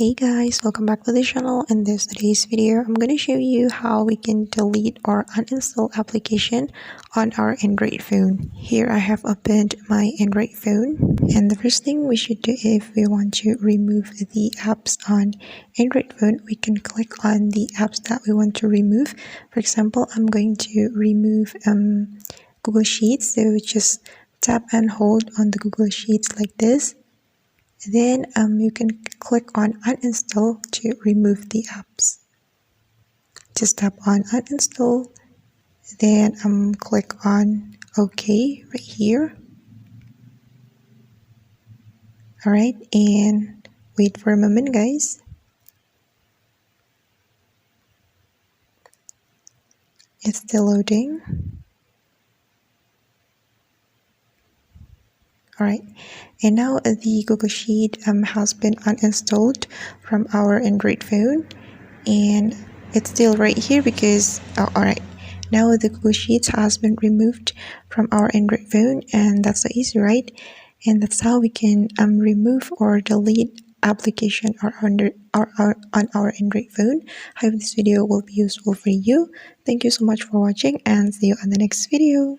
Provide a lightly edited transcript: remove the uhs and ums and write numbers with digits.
Hey guys, welcome back to the channel. In today's video, I'm going to show you how we can delete or uninstall application on our Android phone. Here I have opened my Android phone, and the first thing we should do if we want to remove the apps on Android phone, we can click on the apps that we want to remove. For example, I'm going to remove Google Sheets, so just tap and hold on the Google Sheets like this. Then you can click on uninstall to remove the apps. Just tap on uninstall, then click on OK right here. Alright, and wait for a moment guys. It's still loading. Alright, and now the Google Sheet has been uninstalled from our Android phone, and it's still right here because alright, now the Google Sheets has been removed from our Android phone, and that's so easy, right? And that's how we can remove or delete application on our Android phone. I hope this video will be useful for you. Thank you so much for watching, and see you on the next video.